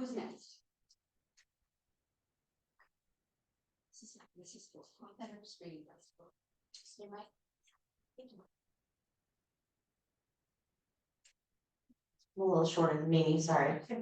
Who's next? A little shorter than Mimi, sorry. Hey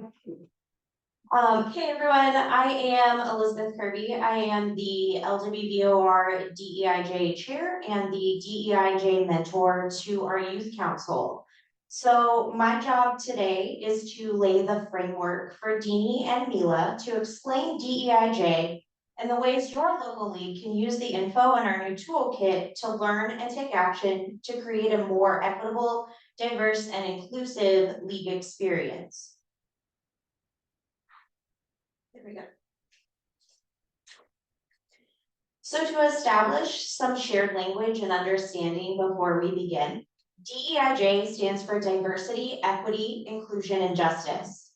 everyone, I am Elizabeth Kirby. I am the LWBOR DEIJ chair and the DEIJ mentor to our youth council. So my job today is to lay the framework for Deanie and Mila to explain DEIJ and the ways your local league can use the info in our new toolkit to learn and take action to create a more equitable, diverse, and inclusive league experience. There we go. So to establish some shared language and understanding before we begin, DEIJ stands for Diversity, Equity, Inclusion, and Justice.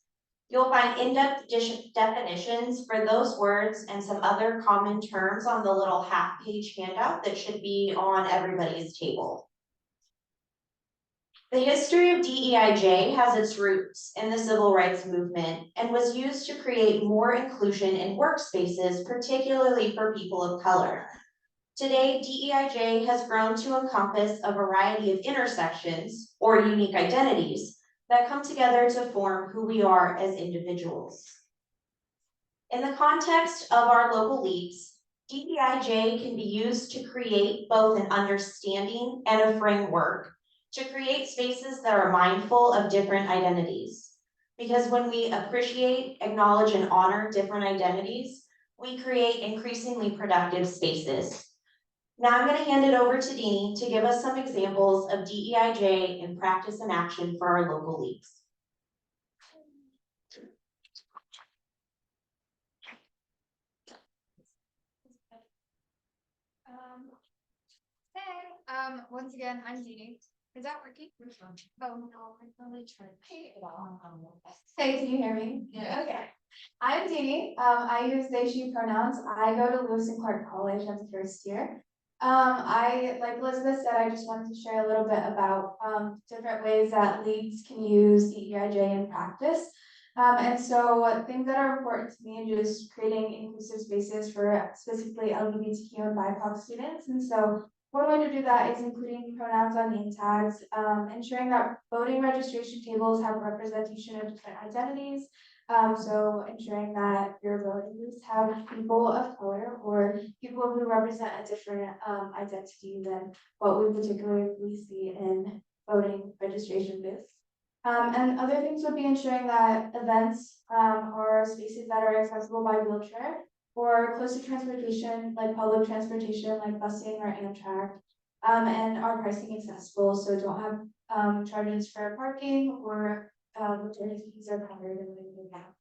You'll find in-depth definitions for those words and some other common terms on the little half-page handout that should be on everybody's table. The history of DEIJ has its roots in the civil rights movement and was used to create more inclusion in workspaces, particularly for people of color. Today, DEIJ has grown to encompass a variety of intersections or unique identities that come together to form who we are as individuals. In the context of our local leagues, DEIJ can be used to create both an understanding and a framework to create spaces that are mindful of different identities. Because when we appreciate, acknowledge, and honor different identities, we create increasingly productive spaces. Now I'm going to hand it over to Deanie to give us some examples of DEIJ in practice and action for our local leagues. Once again, I'm Deanie. Is that working? Oh no, I'm really trying to pay it all. Hey, can you hear me? Yeah. Okay. I'm Deanie. I use they, she pronouns. I go to Lewis and Clark College as a first year. Like Elizabeth said, I just wanted to share a little bit about different ways that leagues can use DEIJ in practice. And so things that are important to me are just creating inclusive spaces for specifically LGBTQ and BIPOC students. And so one way to do that is including pronouns on name tags, ensuring that voting registration tables have representation of different identities. So ensuring that your voting lists have people of color or people who represent a different identity than what we particularly see in voting registration booths. And other things would be ensuring that events are spaces that are accessible by wheelchair or close to transportation, like public transportation, like busing or Amtrak, and are pricing accessible, so don't have charges for parking or utility fees are covered and things like that.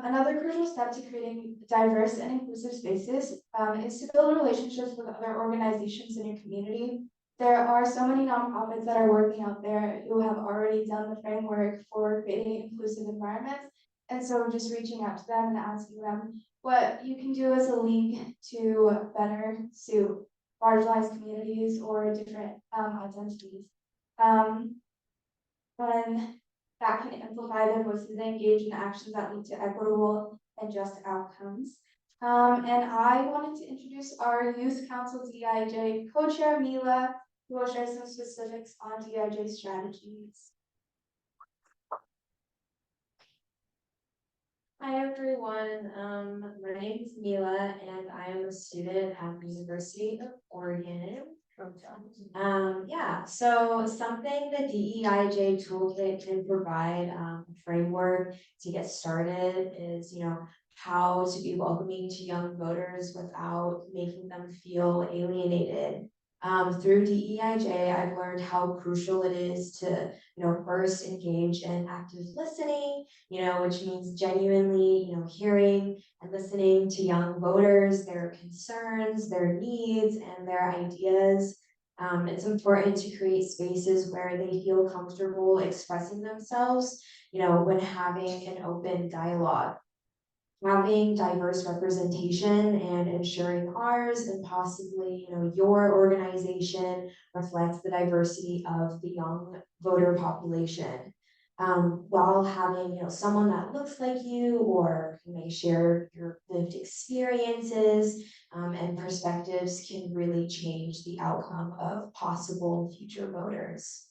Another crucial step to creating diverse and inclusive spaces is to build relationships with other organizations in your community. There are so many nonprofits that are working out there who have already done the framework for creating inclusive environments. And so just reaching out to them and asking them what you can do as a league to better suit marginalized communities or different identities. When that can amplify their voices and engage in actions that lead to equitable and just outcomes. And I wanted to introduce our Youth Council DEIJ co-chair, Mila, who will share some specifics on DEIJ strategies. Hi everyone, my name is Mila and I am a student at the University of Oregon. So something the DEIJ toolkit can provide a framework to get started is, how to be welcoming to young voters without making them feel alienated. Through DEIJ, I've learned how crucial it is to, first engage in active listening, which means genuinely, hearing and listening to young voters, their concerns, their needs, and their ideas. It's important to create spaces where they feel comfortable expressing themselves, when having an open dialogue. Having diverse representation and ensuring ours and possibly, your organization reflects the diversity of the young voter population. while having, someone that looks like you or who may share your lived experiences and perspectives can really change the outcome of possible future voters.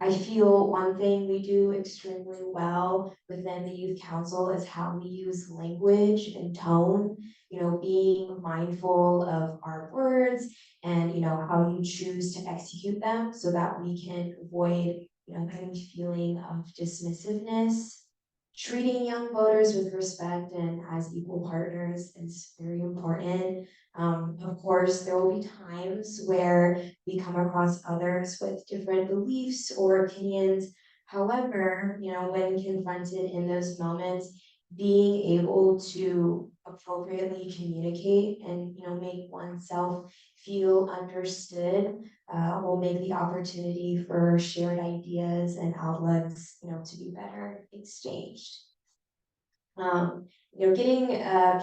I feel one thing we do extremely well within the youth council is how we use language and tone, being mindful of our words and, how you choose to execute them so that we can avoid, any feeling of dismissiveness. Treating young voters with respect and as equal partners is very important. Of course, there will be times where we come across others with different beliefs or opinions. However, when confronted in those moments, being able to appropriately communicate and, make oneself feel understood will make the opportunity for shared ideas and outlets, to be better exchanged. Getting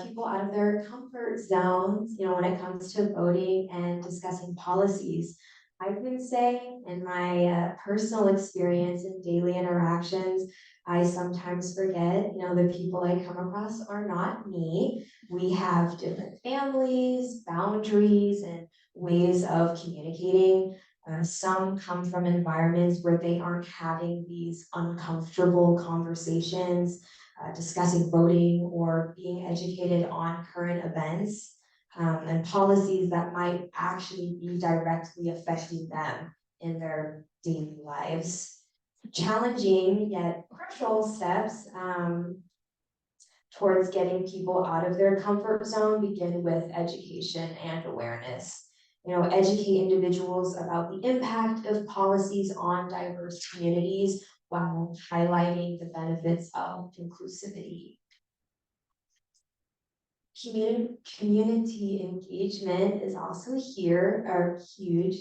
people out of their comfort zones, when it comes to voting and discussing policies. I can say in my personal experience and daily interactions, I sometimes forget, the people I come across are not me. We have different families, boundaries, and ways of communicating. Some come from environments where they aren't having these uncomfortable conversations discussing voting or being educated on current events and policies that might actually be directly affecting them in their daily lives. Challenging yet crucial steps towards getting people out of their comfort zone begin with education and awareness. Educate individuals about the impact of policies on diverse communities while highlighting the benefits of inclusivity. Community engagement is also here, or huge,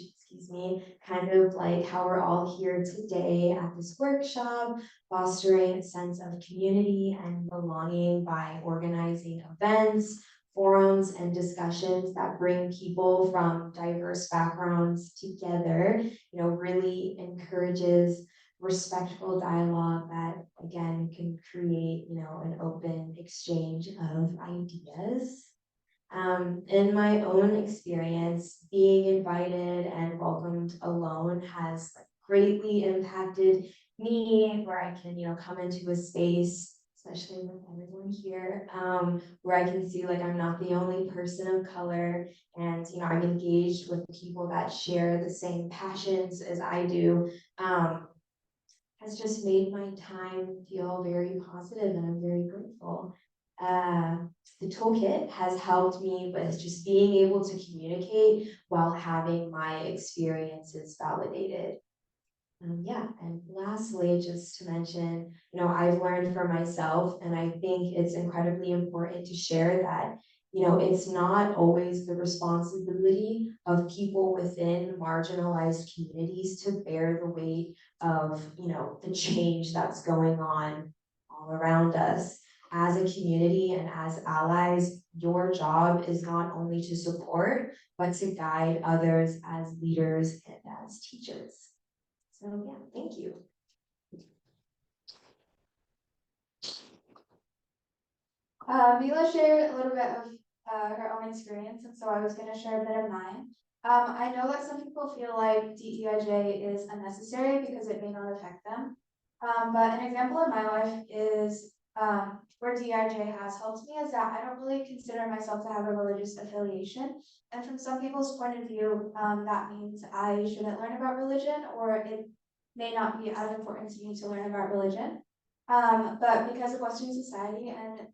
kind of like how we're all here today at this workshop, fostering a sense of community and belonging by organizing events, forums, and discussions that bring people from diverse backgrounds together, really encourages respectful dialogue that again can create, an open exchange of ideas. In my own experience, being invited and welcomed alone has greatly impacted me, where I can, come into a space, especially with everyone here, where I can see like I'm not the only person of color, and I'm engaged with people that share the same passions as I do. Has just made my time feel very positive, and I'm very grateful. The toolkit has helped me with just being able to communicate while having my experiences validated. Yeah, and lastly, just to mention, I've learned for myself, and I think it's incredibly important to share that, it's not always the responsibility of people within marginalized communities to bear the weight of, the change that's going on all around us. As a community and as allies, your job is not only to support, but to guide others as leaders and as teachers. So yeah, thank you. Mila shared a little bit of her own experience, and so I was going to share a bit of mine. I know that some people feel like DEIJ is unnecessary because it may not affect them. But an example in my life is where DEIJ has helped me is that I don't really consider myself to have a religious affiliation. And from some people's point of view, that means I shouldn't learn about religion, or it may not be as important to me to learn about religion. But because of Western society and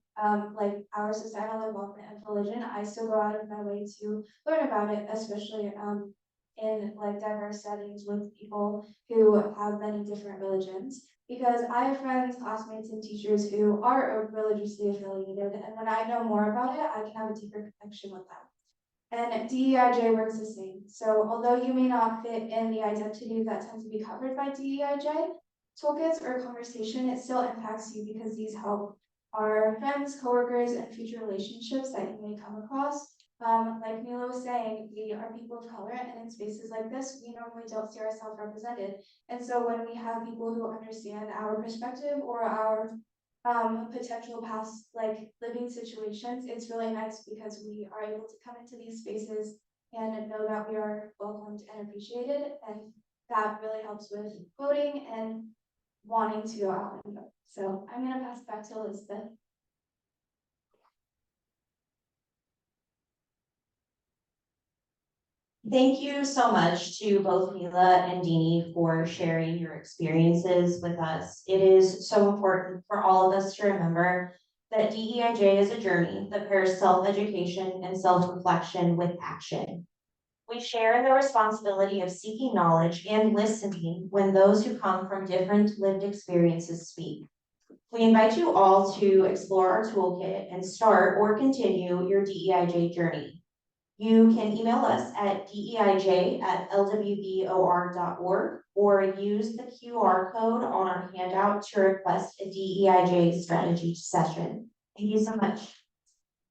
like our societal involvement of religion, I still go out of my way to learn about it, especially in like diverse settings with people who have many different religions. Because I have friends, classmates, and teachers who are religiously affiliated, and when I know more about it, I can have a deeper connection with them. And DEIJ works the same. So although you may not fit in the identities that tend to be covered by DEIJ toolkits or conversation, it still impacts you because these help our friends, coworkers, and future relationships that you may come across. Like Mila was saying, we are people of color, and in spaces like this, we normally don't see ourselves represented. And so when we have people who understand our perspective or our potential past like living situations, it's really nice because we are able to come into these spaces and know that we are welcomed and appreciated, and that really helps with voting and wanting to go out and vote. So I'm gonna pass it back to Elizabeth. Thank you so much to both Mila and Deanie for sharing your experiences with us. It is so important for all of us to remember that DEIJ is a journey that pairs self-education and self-reflection with action. We share in the responsibility of seeking knowledge and listening when those who come from different lived experiences speak. We invite you all to explore our toolkit and start or continue your DEIJ journey. You can email us at deij@lwbor.org or use the QR code on our handout to request a DEIJ strategy session. Thank you so much.